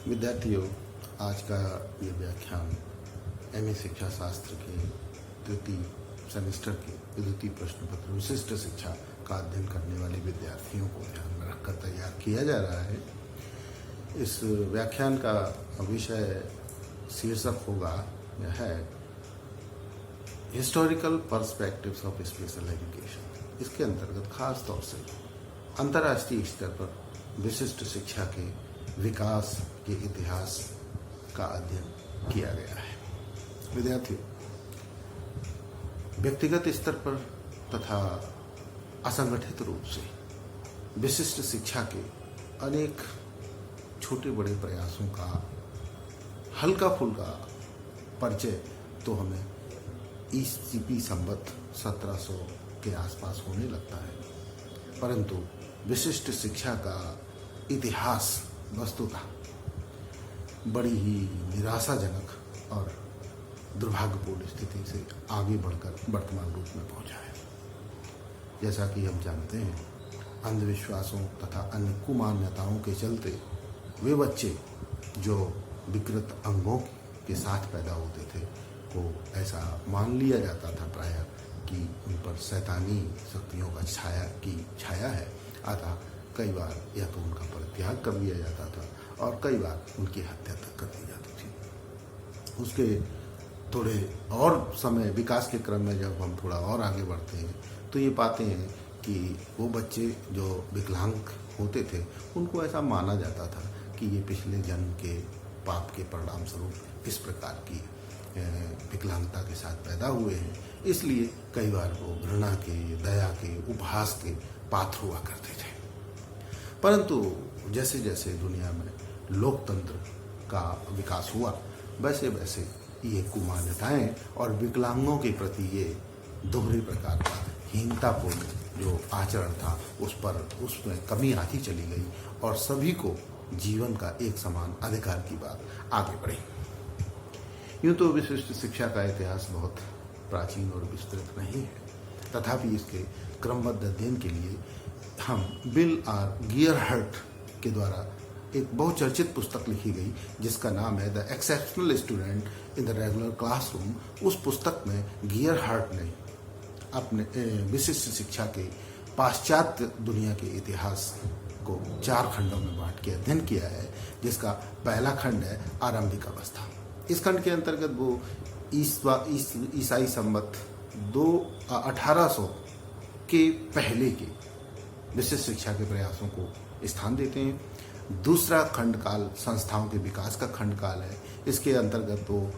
विद्यार्थियों, आज का ये व्याख्यान एमए शिक्षा शास्त्र के तृतीय सेमेस्टर के विद्युतीय प्रश्न पत्र विशिष्ट शिक्षा का अध्ययन करने वाले विद्यार्थियों को ध्यान में रखकर तैयार किया जा रहा है। इस व्याख्यान का विषय शीर्षक होगा यह है historical perspectives of special education. इसके अंतर्गत खास तौर से अंतर्राष्ट्रीय स्तर पर विशिष्ट शिक्षा के विकास के इतिहास का अध्ययन किया गया है। विद्यार्थियों, व्यक्तिगत स्तर पर तथा असंगठित रूप से विशिष्ट शिक्षा के अनेक छोटे बड़े प्रयासों का हल्का फुल्का परिचय तो हमें ईस्वी संवत 1700 के आसपास होने लगता है, परंतु विशिष्ट शिक्षा का इतिहास वस्तुतः बड़ी ही निराशाजनक और दुर्भाग्यपूर्ण स्थिति से आगे बढ़कर वर्तमान रूप में पहुंचा है। जैसा कि हम जानते हैं, अंधविश्वासों तथा अन्य कुमान्यताओं के चलते वे बच्चे जो विकृत अंगों के साथ पैदा होते थे को ऐसा मान लिया जाता था प्रायः कि उन पर शैतानी शक्तियों का छाया है। अतः कई बार या तो उनका परित्याग कर दिया जाता था और कई बार उनकी हत्या तक कर दी जाती थी। उसके थोड़े और समय विकास के क्रम में जब हम थोड़ा और आगे बढ़ते हैं तो ये पाते हैं कि वो बच्चे जो विकलांग होते थे उनको ऐसा माना जाता था कि ये पिछले जन्म के पाप के परिणाम स्वरूप इस प्रकार की विकलांगता के साथ पैदा हुए हैं, इसलिए कई बार वो घृणा के, दया के, उपहास के पात्र हुआ करते थे। परंतु जैसे जैसे दुनिया में लोकतंत्र का विकास हुआ वैसे वैसे ये कुमान्यताएं और विकलांगों के प्रति ये दोहरे प्रकार का हीनतापूर्ण जो आचरण था उसमें कमी आती चली गई और सभी को जीवन का एक समान अधिकार की बात आगे बढ़ी। यूँ तो विशिष्ट शिक्षा का इतिहास बहुत प्राचीन और विस्तृत नहीं है, तथापि इसके क्रमबद्ध अध्ययन के लिए हम बिल आर गियरहर्ट के द्वारा एक बहुचर्चित पुस्तक लिखी गई जिसका नाम है the exceptional student in the regular classroom. उस पुस्तक में गियरहर्ट ने अपने विशिष्ट शिक्षा के पाश्चात्य दुनिया के इतिहास को 4 खंडों में बांट के अध्ययन किया है, जिसका पहला खंड है आरंभिक अवस्था। इस खंड के अंतर्गत वो ईसाई संवत 1800 के पहले के विशिष्ट शिक्षा के प्रयासों को स्थान देते हैं। दूसरा खंड काल संस्थाओं के विकास का खंड काल है। इसके अंतर्गत वो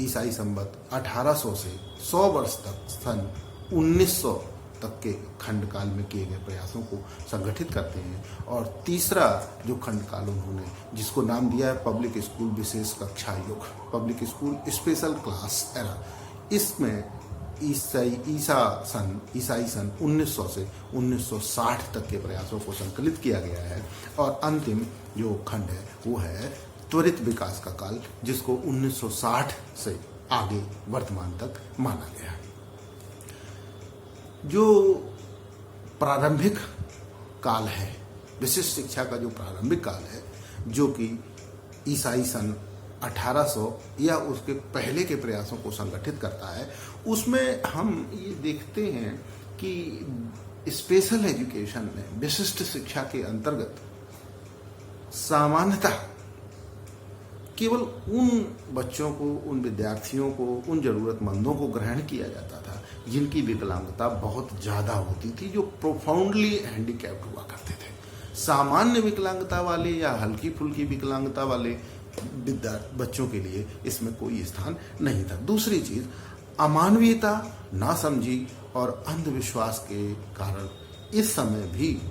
ईसाई संवत 1800 से 100 वर्ष तक सन 1900 तक के खंड काल में किए गए प्रयासों को संगठित करते हैं। और तीसरा जो खंड काल उन्होंने जिसको नाम दिया है पब्लिक स्कूल विशेष कक्षा युग, public school special class era, इसमें ईसाई सन 1900 से 1960 तक के प्रयासों को संकलित किया गया है। और अंतिम जो खंड है वो है त्वरित विकास का काल, जिसको 1960 से आगे वर्तमान तक माना गया है। जो प्रारंभिक काल है, विशिष्ट शिक्षा का जो प्रारंभिक काल है, जो कि ईसाई सन 1800 या उसके पहले के प्रयासों को संगठित करता है, उसमें हम ये देखते हैं कि स्पेशल एजुकेशन में विशिष्ट शिक्षा के अंतर्गत सामान्यतः केवल उन बच्चों को, उन विद्यार्थियों को, उन जरूरतमंदों को ग्रहण किया जाता था जिनकी विकलांगता बहुत ज़्यादा होती थी, जो प्रोफाउंडली हैंडीकैप्ड हुआ करते थे। सामान्य विकलांगता वाले या हल्की फुल्की विकलांगता वाले बच्चों के लिए इसमें कोई स्थान नहीं था। दूसरी चीज, अमानवीयता, नासमझी और अंधविश्वास के कारण इस समय भी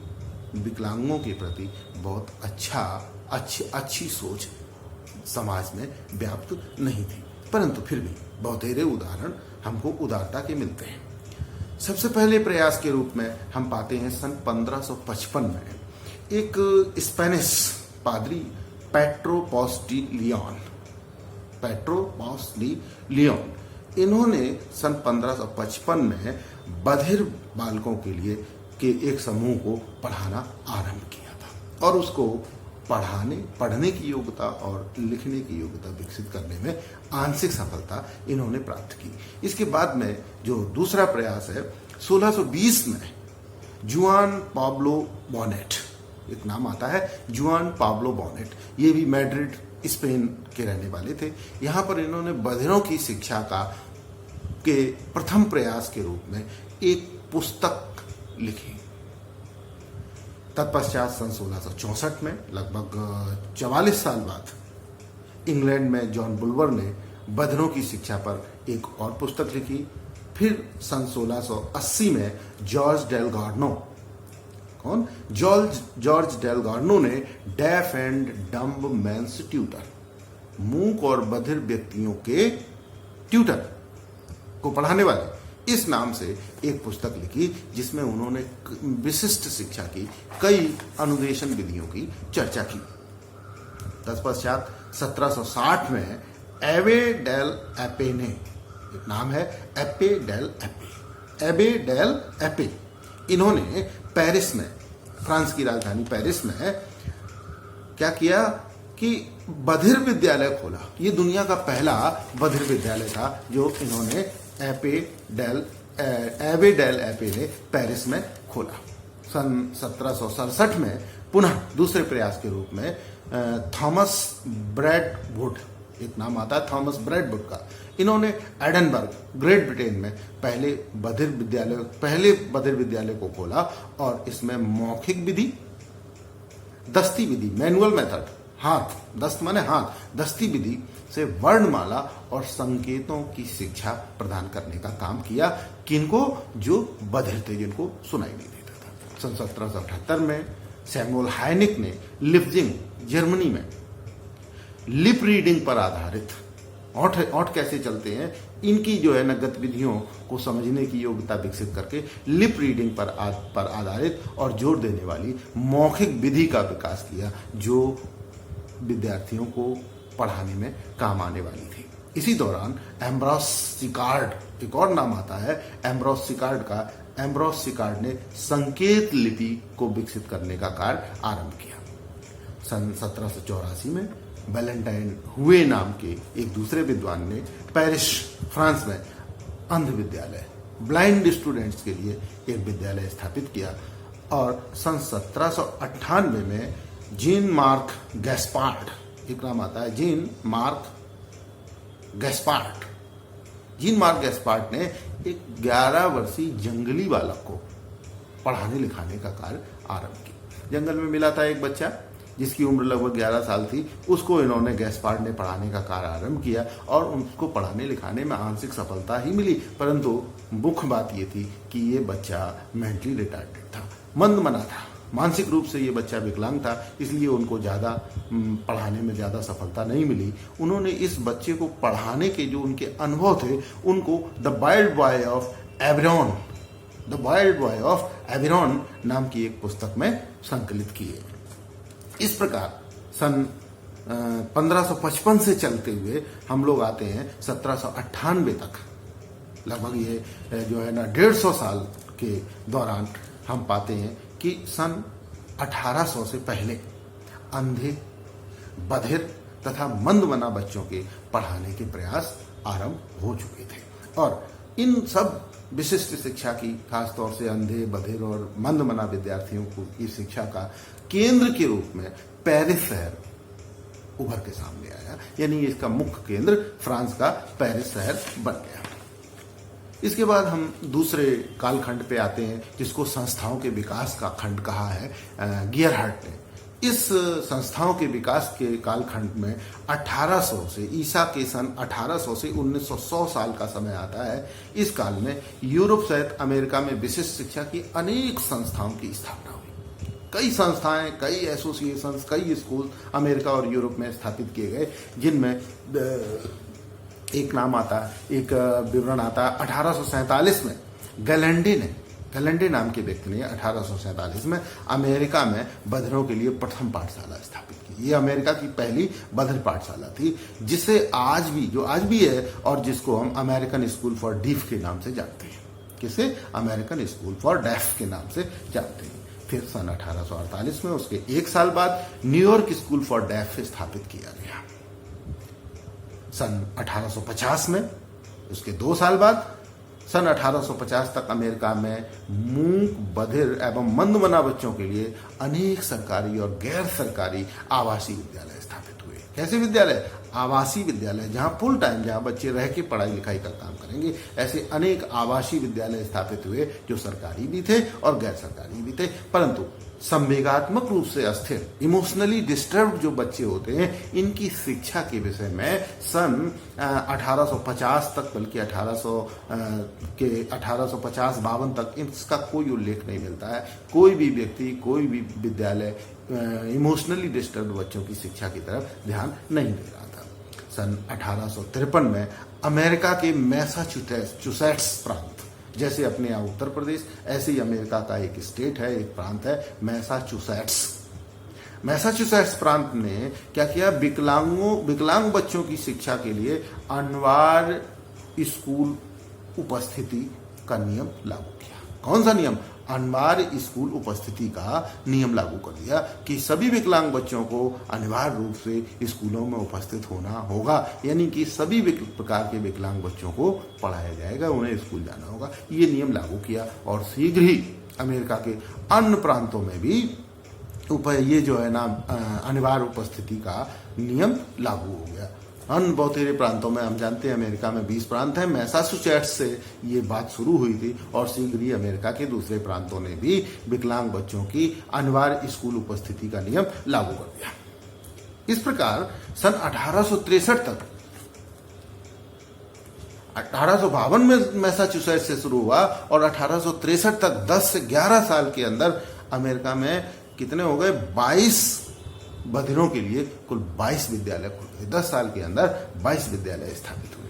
विकलांगों के प्रति बहुत अच्छी सोच समाज में व्याप्त नहीं थी, परंतु फिर भी बहुतेरे उदाहरण हमको उदारता के मिलते हैं। सबसे पहले प्रयास के रूप में हम पाते हैं सन 1555 में एक स्पेनिश पादरी पेट्रो पॉस डी लियोन, इन्होंने सन 1555 में बधिर बालकों के लिए के एक समूह को पढ़ाना आरंभ किया था और उसको पढ़ने की योग्यता और लिखने की योग्यता विकसित करने में आंशिक सफलता इन्होंने प्राप्त की। इसके बाद में जो दूसरा प्रयास है 1620 में जुआन पाब्लो बॉनेट, एक नाम आता है जुआन पाब्लो बॉनेट, ये भी मैड्रिड स्पेन के रहने वाले थे। यहाँ पर इन्होंने बधिरों की शिक्षा के प्रथम प्रयास के रूप में एक पुस्तक लिखी। तत्पश्चात सन 1664 में लगभग 44 साल बाद इंग्लैंड में जॉन बुल्वर ने बधिरों की शिक्षा पर एक और पुस्तक लिखी। फिर सन 1680 में George Dalgarno, George Dalgarno ने deaf and dumb man's tutor, मूक और बधिर व्यक्तियों के ट्यूटर को पढ़ाने वाले, इस नाम से एक पुस्तक लिखी जिसमें उन्होंने विशिष्ट शिक्षा की कई अनुदेशन विधियों की चर्चा की। तत्पश्चात 1760 में एबे डेल एपे ने, एक नाम है एबे डेल एपे, इन्होंने पेरिस में, फ्रांस की राजधानी पेरिस में क्या किया कि बधिर विद्यालय खोला। ये दुनिया का पहला बधिर विद्यालय था जो इन्होंने एबे डेल एपे ने पेरिस में खोला। सन 1767 में पुनः दूसरे प्रयास के रूप में थॉमस ब्रैडवुड, एक नाम आता है थॉमस ब्रैडवुड का, इन्होंने एडनबर्ग, ग्रेट ब्रिटेन में पहले बधिर विद्यालय को खोला और इसमें मौखिक विधि, दस्ती विधि, मैनुअल मेथड, दस्ती विधि से वर्णमाला और संकेतों की शिक्षा प्रदान करने का काम किया। किनको? जो बधिर थे, जिनको सुनाई नहीं देता था। सन 1778 में सैमुअल हाइनिक ने लिप्जिंग, जर्मनी में लिप रीडिंग पर आधारित, ओंठ कैसे चलते हैं इनकी जो है न गतिविधियों को समझने की योग्यता विकसित करके लिप रीडिंग पर आधारित और जोर देने वाली मौखिक विधि का विकास किया, जो विद्यार्थियों को पढ़ाने में काम आने वाली थी। इसी दौरान एम्ब्रोस सिकार्ड, एक और नाम आता है एम्ब्रोस सिकार्ड का, एम्ब्रोस सिकार्ड ने संकेत लिपि को विकसित करने का कार्य आरंभ किया। सन 1784 में वैलेंटाइन हुए नाम के एक दूसरे विद्वान ने पेरिस, फ्रांस में अंध विद्यालय, ब्लाइंड स्टूडेंट्स के लिए एक विद्यालय स्थापित किया और सन 1798 में जीन मार्क गैस्पार्ड, एक नाम आता है जीन मार्क गैस्पार्ड ने एक 11 वर्षीय जंगली बालक को पढ़ाने लिखाने का कार्य आरंभ किया। जंगल में मिला था एक बच्चा जिसकी उम्र लगभग 11 साल थी, उसको इन्होंने गैस्पार्ड ने पढ़ाने का कार्य आरंभ किया और उसको पढ़ाने लिखाने में आंशिक सफलता ही मिली, परंतु मुख्य बात ये थी कि ये बच्चा मेंटली रिटार्डेड था, मंदमना था, मानसिक रूप से ये बच्चा विकलांग था, इसलिए उनको ज़्यादा पढ़ाने में ज़्यादा सफलता नहीं मिली। उन्होंने इस बच्चे को पढ़ाने के जो उनके अनुभव थे उनको द वाइल्ड बॉय ऑफ एविरॉन नाम की एक पुस्तक में संकलित किए। इस प्रकार सन 1555 से चलते हुए हम लोग आते हैं 1798 तक, लगभग ये जो है ना 150 साल के दौरान हम पाते हैं कि सन 1800 से पहले अंधे, बधिर तथा मंदमना बच्चों के पढ़ाने के प्रयास आरंभ हो चुके थे और इन सब विशिष्ट शिक्षा की, खासतौर से अंधे, बधिर और मंदमना विद्यार्थियों को की शिक्षा का केंद्र के रूप में पेरिस शहर उभर के सामने आया, यानी इसका मुख्य केंद्र फ्रांस का पेरिस शहर बन गया। इसके बाद हम दूसरे कालखंड पे आते हैं जिसको संस्थाओं के विकास का खंड कहा है गियरहार्ट ने। इस संस्थाओं के विकास के कालखंड में 1800 से ईसा के सन 1800 से 1900 साल का समय आता है। इस काल में यूरोप सहित अमेरिका में विशिष्ट शिक्षा की अनेक संस्थाओं की स्थापना हुई। कई संस्थाएं, कई एसोसिएशंस, कई स्कूल अमेरिका और यूरोप में स्थापित किए गए, जिनमें एक नाम आता है, एक विवरण आता है 1847 में गैलेंडे नाम के व्यक्ति ने 1847 में अमेरिका में बधिरों के लिए प्रथम पाठशाला स्थापित की। ये अमेरिका की पहली बधिर पाठशाला थी, जिसे आज भी है और जिसको हम अमेरिकन स्कूल फॉर डीफ के नाम से जानते हैं। किसे? अमेरिकन स्कूल फॉर डेफ के नाम से जानते हैं। फिर सन 1848 में उसके एक साल बाद न्यूयॉर्क स्कूल फॉर डेफ स्थापित किया गया। सन 1850 में उसके 2 साल बाद सन 1850 तक अमेरिका में मूक, बधिर एवं मंदमना बच्चों के लिए अनेक सरकारी और गैर सरकारी आवासीय विद्यालय स्थापित हुए। कैसे विद्यालय? आवासीय विद्यालय, जहां फुल टाइम, जहां बच्चे रह के पढ़ाई लिखाई का काम करेंगे। ऐसे अनेक आवासीय विद्यालय स्थापित हुए जो सरकारी भी थे और गैर सरकारी भी थे। परंतु संवेगात्मक रूप से अस्थिर, इमोशनली डिस्टर्ब्ड जो बच्चे होते हैं, इनकी शिक्षा के विषय में सन 1850 तक, बल्कि 1850-52 तक इसका कोई उल्लेख नहीं मिलता है। कोई भी व्यक्ति, कोई भी विद्यालय इमोशनली डिस्टर्ब्ड बच्चों की शिक्षा की तरफ ध्यान नहीं दे रहा था। सन 1853 में अमेरिका के मैसाचुसेट्स प्रांत, जैसे अपने यहाँ उत्तर प्रदेश, ऐसे ही अमेरिका का एक स्टेट है, एक प्रांत है मैसाचुसेट्स प्रांत ने क्या किया? विकलांग बच्चों की शिक्षा के लिए अनिवार्य स्कूल उपस्थिति का नियम लागू किया। कौन सा नियम? अनिवार्य स्कूल उपस्थिति का नियम लागू कर दिया कि सभी विकलांग बच्चों को अनिवार्य रूप से स्कूलों में उपस्थित होना होगा, यानी कि सभी प्रकार के विकलांग बच्चों को पढ़ाया जाएगा, उन्हें स्कूल जाना होगा। ये नियम लागू किया और शीघ्र ही अमेरिका के अन्य प्रांतों में भी ये जो है ना अनिवार्य उपस्थिति का नियम लागू हो गया। अन्य बहुतेरे प्रांतों में, हम जानते हैं अमेरिका में 20 प्रांत हैं, मैसाचुसेट्स से ये बात शुरू हुई थी और शीघ्र ही अमेरिका के दूसरे प्रांतों ने भी विकलांग बच्चों की अनिवार्य स्कूल उपस्थिति का नियम लागू कर दिया। इस प्रकार सन 1863 तक, 1852 में मैसाचुसेट्स से शुरू हुआ और 1863 तक 10 से 11 साल के अंदर अमेरिका में कितने हो गए? 22 बधिरों के लिए कुल 22 विद्यालय खुल गए। 10 साल के अंदर 22 विद्यालय स्थापित हुए।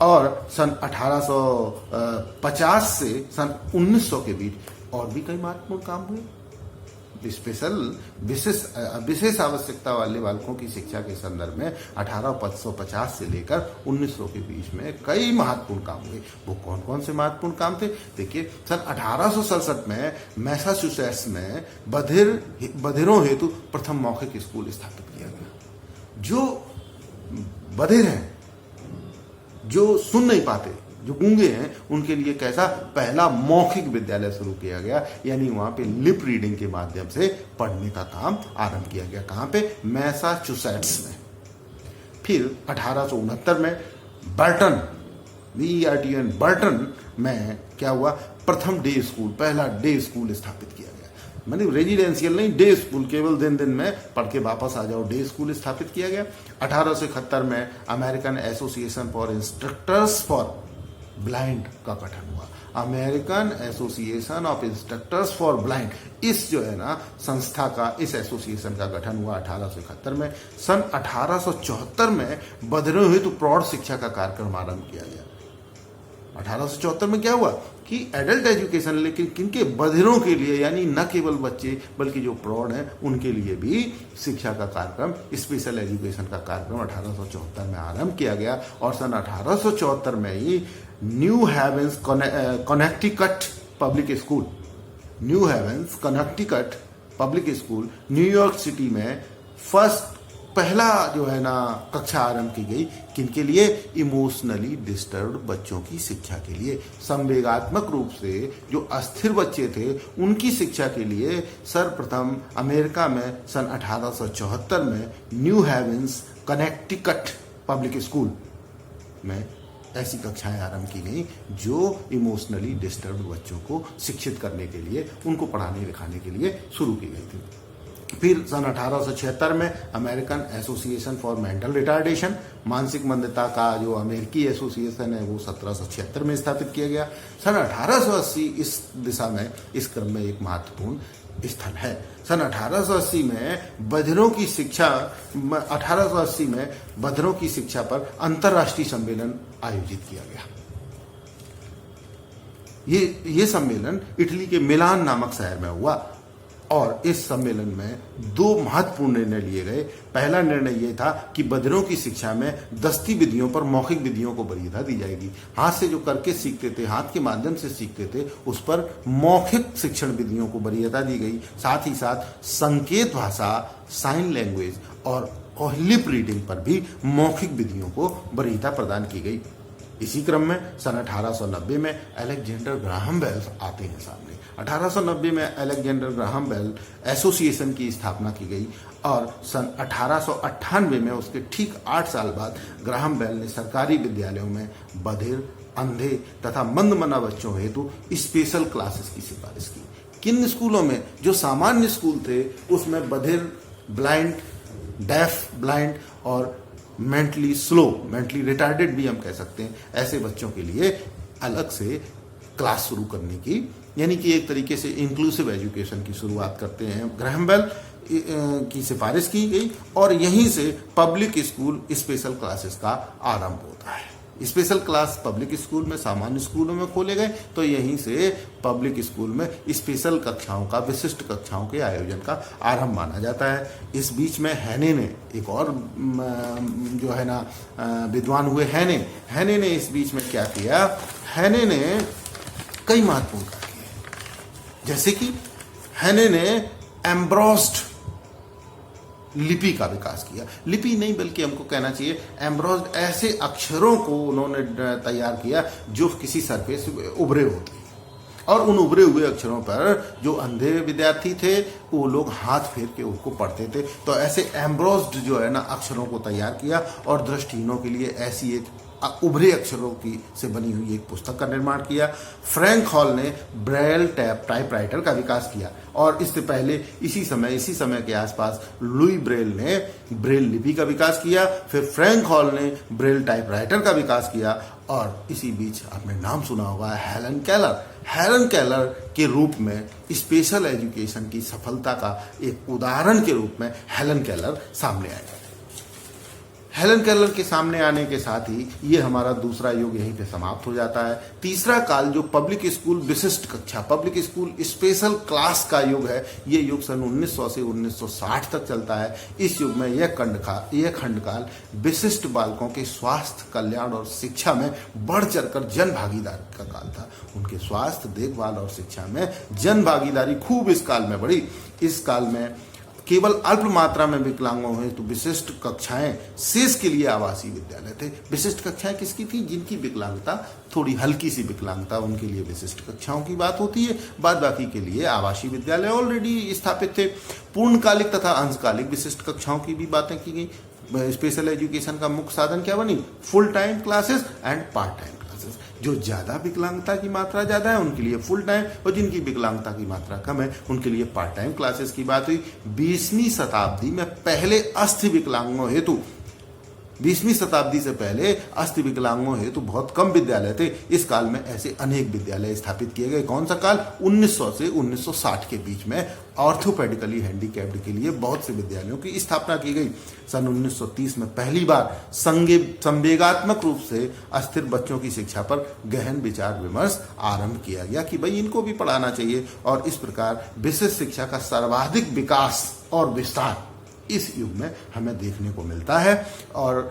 और सन 1850 से सन 1900 के बीच और भी कई महत्वपूर्ण काम हुए। विशेष आवश्यकता वाले बालकों की शिक्षा के संदर्भ में 1850 से लेकर 1900 के बीच में कई महत्वपूर्ण काम हुए। वो कौन कौन से महत्वपूर्ण काम थे? देखिए, सन 1867 में मैसाचुसेट्स में बधिरों हेतु प्रथम मौखिक स्कूल स्थापित किया गया। जो बधिर हैं, जो सुन नहीं पाते, जो गूंगे हैं, उनके लिए कैसा? पहला मौखिक विद्यालय शुरू किया गया, यानी वहां पे लिप रीडिंग के माध्यम से पढ़ने का काम आरंभ किया गया। कहां पे? मैसाचुसेट्स में। फिर 1869 में बर्टन में क्या हुआ? प्रथम डे स्कूल, पहला डे स्कूल स्थापित किया गया। मतलब रेजिडेंशियल नहीं, डे स्कूल, केवल दिन में पढ़ के वापस आ जाओ, डे स्कूल स्थापित किया गया। 1871 में American association for instructors for blind का गठन हुआ। American association of instructors for blind, इस जो है ना संस्था का, इस एसोसिएशन का गठन हुआ 1871 में। सन 1874 में बधिरों हेतु प्रौढ़ शिक्षा का कार्यक्रम आरंभ किया गया। 1874 में क्या हुआ कि एडल्ट एजुकेशन, लेकिन किनके? बधिरों के लिए, यानी न केवल बच्चे बल्कि जो प्रौढ़ हैं उनके लिए भी शिक्षा का कार्यक्रम, स्पेशल एजुकेशन का कार्यक्रम 1874 में आरंभ किया गया। और सन 1874 में ही New heaven's Connecticut public school New York City में पहला जो है ना कक्षा आरंभ की गई। किनके लिए? इमोशनली डिस्टर्ब्ड बच्चों की शिक्षा के लिए। संवेगात्मक रूप से जो अस्थिर बच्चे थे उनकी शिक्षा के लिए सर्वप्रथम अमेरिका में सन 1874 में New heaven's Connecticut public school में ऐसी कक्षाएं आरंभ की गई जो इमोशनली डिस्टर्ब्ड बच्चों को शिक्षित करने के लिए, उनको पढ़ाने लिखाने के लिए शुरू की गई थी। फिर सन 1876 में American association for mental retardation, मानसिक मंदता का जो अमेरिकी एसोसिएशन है वो 1776 में स्थापित किया गया। सन 1880 इस दिशा में, इस क्रम में एक महत्वपूर्ण स्थल है। सन 1880 में बधिरों की शिक्षा पर अंतर्राष्ट्रीय सम्मेलन आयोजित किया गया। ये सम्मेलन इटली के मिलान नामक शहर में हुआ और इस सम्मेलन में दो महत्वपूर्ण निर्णय लिए गए। पहला निर्णय यह था कि बधिरों की शिक्षा में दस्ती विधियों पर मौखिक विधियों को वरीयता दी जाएगी। हाथ से जो करके सीखते थे, हाथ के माध्यम से सीखते थे, उस पर मौखिक शिक्षण विधियों को वरीयता दी गई। साथ ही साथ संकेत भाषा, साइन लैंग्वेज और लिप रीडिंग पर भी मौखिक विधियों को वरीयता प्रदान की गई। इसी क्रम में सन 1890 में अलेक्जेंडर ग्राहम बेल आते हैं सामने। 1890 में अलेक्जेंडर ग्राहम बेल एसोसिएशन की स्थापना की गई और सन 1898 में उसके ठीक 8 साल बाद ग्राहम बेल ने सरकारी विद्यालयों में बधिर, अंधे तथा मंदमना बच्चों हेतु स्पेशल क्लासेस की सिफारिश की। किन स्कूलों में? जो सामान्य स्कूल थे उसमें बधिर, ब्लाइंड, डेफ, ब्लाइंड और मेंटली स्लो, मेंटली रिटार्डेड भी हम कह सकते हैं, ऐसे बच्चों के लिए अलग से क्लास शुरू करने की, यानी कि एक तरीके से इंक्लूसिव एजुकेशन की शुरुआत करते हैं। ग्राहम बेल की सिफारिश की गई और यहीं से पब्लिक स्कूल स्पेशल क्लासेस का आरंभ होता है। स्पेशल क्लास पब्लिक स्कूल में, सामान्य स्कूलों में खोले गए, तो यहीं से पब्लिक स्कूल में स्पेशल कक्षाओं का, विशिष्ट कक्षाओं के आयोजन का आरंभ माना जाता है। इस बीच में हैने ने, एक और जो है ना विद्वान हुए हैने ने इस बीच में क्या किया? हैने ने कई महत्वपूर्ण कार्य किए, जैसे कि हैने ने एम्ब्रॉस्ड लिपि का विकास किया। लिपि नहीं बल्कि हमको कहना चाहिए एम्ब्रॉस्ड, ऐसे अक्षरों को उन्होंने तैयार किया जो किसी सरफेस से उभरे होते, और उन उभरे हुए अक्षरों पर जो अंधे विद्यार्थी थे वो लोग हाथ फेर के उनको पढ़ते थे। तो ऐसे एम्ब्रॉस्ड जो है ना अक्षरों को तैयार किया और दृष्टिहीनों के लिए ऐसी एक उभरे अक्षरों की से बनी हुई एक पुस्तक का निर्माण किया। फ्रैंक हॉल ने ब्रेल टाइपराइटर का विकास किया और इससे पहले इसी समय के आसपास लुई ब्रेल ने ब्रेल लिपि का विकास किया। फिर फ्रैंक हॉल ने ब्रेल टाइपराइटर का विकास किया और इसी बीच आपने नाम सुना होगा हेलन केलर के रूप में स्पेशल एजुकेशन की सफलता का एक उदाहरण के रूप में हेलन केलर सामने आए। हेलन केलर के सामने आने के साथ ही ये हमारा दूसरा युग यहीं पे समाप्त हो जाता है। तीसरा काल जो पब्लिक स्कूल विशिष्ट कक्षा, पब्लिक स्कूल स्पेशल क्लास का युग है, ये युग सन 1900 से 1960 तक चलता है। इस युग में यह खंडकाल विशिष्ट बालकों के स्वास्थ्य, कल्याण और शिक्षा में बढ़ चढ़कर जन भागीदारी का काल था। उनके स्वास्थ्य, देखभाल और शिक्षा में जन भागीदारी खूब इस काल में बढ़ी। इस काल में केवल अल्प मात्रा में विकलांगों हुए तो विशिष्ट कक्षाएं, शेष के लिए आवासीय विद्यालय थे। विशिष्ट कक्षाएं किसकी थी? जिनकी विकलांगता थोड़ी हल्की सी विकलांगता, उनके लिए विशिष्ट कक्षाओं की बात होती है। बाद बाकी के लिए आवासीय विद्यालय ऑलरेडी स्थापित थे। पूर्णकालिक तथा अंशकालिक विशिष्ट कक्षाओं की भी बातें की गई। स्पेशल एजुकेशन का मुख्य साधन क्या बनी? Full time classes and part time. जो ज्यादा विकलांगता की मात्रा ज्यादा है उनके लिए फुल टाइम, और जिनकी विकलांगता की मात्रा कम है उनके लिए पार्ट टाइम क्लासेस की बात हुई। 20वीं शताब्दी में पहले अस्थि विकलांगों हेतु, 20वीं शताब्दी से पहले अस्थि विकलांगों हेतु बहुत कम विद्यालय थे। इस काल में ऐसे अनेक विद्यालय स्थापित किए गए। कौन सा काल? 1900 से 1960 के बीच में ऑर्थोपेडिकली हैंडीकैप्ड के लिए बहुत से विद्यालयों की स्थापना की गई। सन 1930 में पहली बार संवेगात्मक रूप से अस्थिर बच्चों की शिक्षा पर गहन विचार विमर्श आरंभ किया गया कि भाई इनको भी पढ़ाना चाहिए, और इस प्रकार विशिष्ट शिक्षा का सर्वाधिक विकास और विस्तार इस युग में हमें देखने को मिलता है। और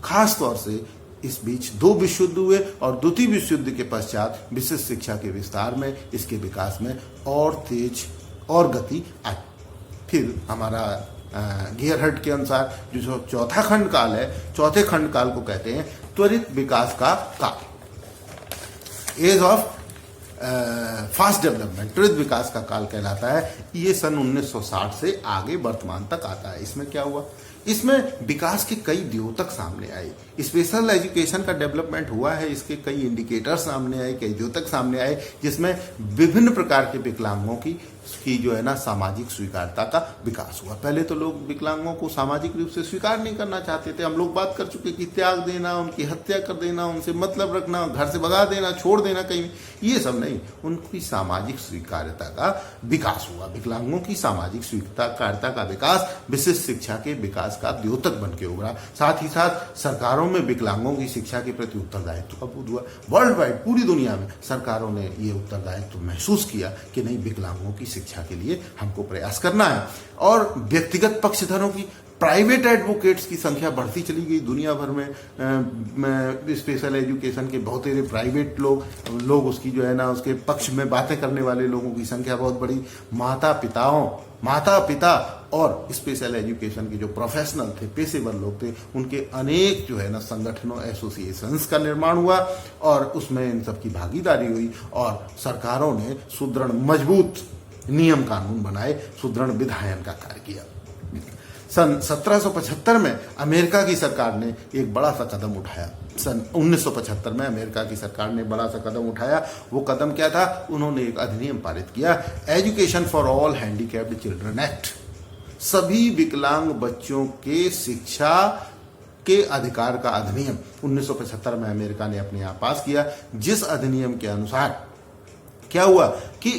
खास तौर से इस बीच 2 विश्व युद्ध हुए और द्वितीय विश्व युद्ध के पश्चात विशिष्ट शिक्षा के विस्तार में, इसके विकास में और तेज और गति आई। फिर हमारा गियरहर्ट के अनुसार जो चौथा खंड काल है, चौथे खंड काल को कहते हैं त्वरित विकास का काल, एज ऑफ फास्ट डेवलपमेंट, त्वरित विकास का काल कहलाता है। ये सन 1960 से आगे वर्तमान तक आता है। इसमें क्या हुआ? इसमें विकास के कई द्योतक सामने आए। स्पेशल एजुकेशन का डेवलपमेंट हुआ है, इसके कई इंडिकेटर सामने आए, कई द्योतक सामने आए, जिसमें विभिन्न प्रकार के विकलांगों की जो है ना सामाजिक स्वीकारता का विकास हुआ। पहले तो लोग विकलांगों को सामाजिक रूप से स्वीकार नहीं करना चाहते थे। हम लोग बात कर चुके कि त्याग देना, उनकी हत्या कर देना, उनसे मतलब रखना, घर से भगा देना, छोड़ देना कहीं, ये सब नहीं, उनकी सामाजिक स्वीकार्यता का विकास हुआ। विकलांगों की सामाजिक स्वीकार्यता का विकास विशिष्ट शिक्षा के विकास का द्योतक बन के उभरा। साथ ही साथ सरकारों में विकलांगों की शिक्षा के प्रति उत्तरदायित्व का बोध हुआ। वर्ल्ड वाइड, पूरी दुनिया में सरकारों ने ये उत्तरदायित्व महसूस किया कि नहीं, विकलांगों की शिक्षा के लिए हमको प्रयास करना है। और व्यक्तिगत पक्षधरों की, प्राइवेट एडवोकेट्स की संख्या बढ़ती चली गई। दुनिया भर में स्पेशल एजुकेशन के बहुत सारे प्राइवेट लोग उसकी जो है ना उसके पक्ष में बातें करने वाले लोगों की संख्या बहुत बड़ी। माता पिता और स्पेशल एजुकेशन के जो प्रोफेशनल थे, पेशेवर लोग थे, उनके अनेक जो है ना संगठनों, एसोसिएशंस का निर्माण हुआ और उसमें इन सब की भागीदारी हुई और सरकारों ने सुदृढ़ मजबूत नियम कानून बनाए, सुदृढ़ विधायन का कार्य किया। सन 1775 में अमेरिका की सरकार ने एक बड़ा सा कदम उठाया। सन 1975 में अमेरिका की सरकार ने बड़ा सा कदम उठाया। वो कदम क्या था? उन्होंने एक अधिनियम पारित किया, education for all handicapped children act. सभी विकलांग बच्चों के शिक्षा के अधिकार का अधिनियम 1975 में अमेरिका ने अपने यहाँ पास किया, जिस अधिनियम के अनुसार क्या हुआ कि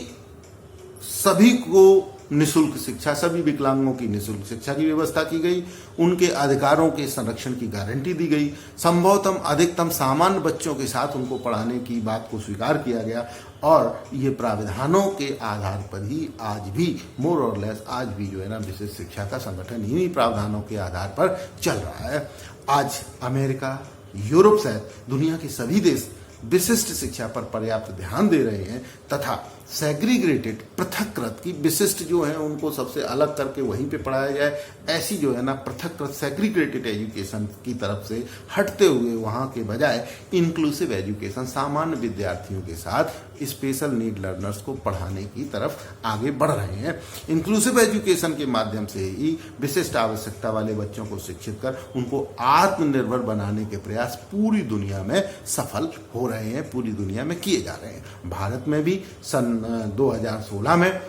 सभी को निःशुल्क शिक्षा, सभी विकलांगों की निःशुल्क शिक्षा की व्यवस्था की गई, उनके अधिकारों के संरक्षण की गारंटी दी गई, संभवतः अधिकतम सामान्य बच्चों के साथ उनको पढ़ाने की बात को स्वीकार किया गया और ये प्राविधानों के आधार पर ही आज भी मोर और लेस आज भी जो है ना विशेष शिक्षा का संगठन इन्हीं प्रावधानों के आधार पर चल रहा है। आज अमेरिका, यूरोप सहित दुनिया के सभी देश विशिष्ट शिक्षा पर पर्याप्त ध्यान दे रहे हैं तथा सेग्रीगेटेड, पृथककृत की विशिष्ट जो है उनको सबसे अलग करके वहीं पे पढ़ाया जाए, ऐसी जो है ना पृथककृत सेग्रीगेटेड एजुकेशन की तरफ से हटते हुए वहाँ के बजाय इंक्लूसिव एजुकेशन, सामान्य विद्यार्थियों के साथ स्पेशल नीड लर्नर्स को पढ़ाने की तरफ आगे बढ़ रहे हैं। इंक्लूसिव एजुकेशन के माध्यम से ही विशिष्ट आवश्यकता वाले बच्चों को शिक्षित कर उनको आत्मनिर्भर बनाने के प्रयास पूरी दुनिया में सफल हो रहे हैं, पूरी दुनिया में किए जा रहे हैं। भारत में भी सन 2016 में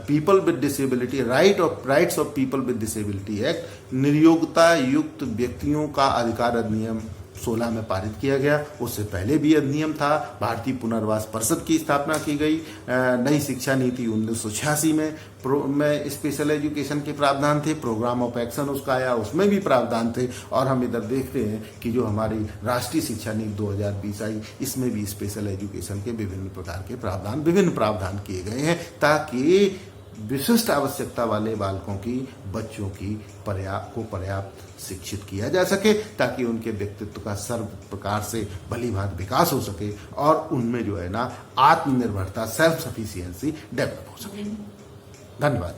people with disability rights of people with disability act, निर्योग्यता युक्त व्यक्तियों का अधिकार अधिनियम 16 में पारित किया गया। उससे पहले भी अधिनियम था। भारतीय पुनर्वास परिषद की स्थापना की गई। नई शिक्षा नीति 1986 में स्पेशल एजुकेशन के प्रावधान थे। प्रोग्राम ऑफ एक्शन उसका आया, उसमें भी प्रावधान थे। और हम इधर देखते हैं कि जो हमारी राष्ट्रीय शिक्षा नीति 2020 आई, इसमें भी स्पेशल एजुकेशन के विभिन्न प्रकार के प्रावधान किए गए हैं ताकि विशिष्ट आवश्यकता वाले बालकों की, बच्चों की पर्याप्त शिक्षित किया जा सके ताकि उनके व्यक्तित्व का सर्व प्रकार से भलीभांति विकास हो सके और उनमें जो है ना आत्मनिर्भरता, सेल्फ सफिशिएंसी डेवलप हो सके। धन्यवाद।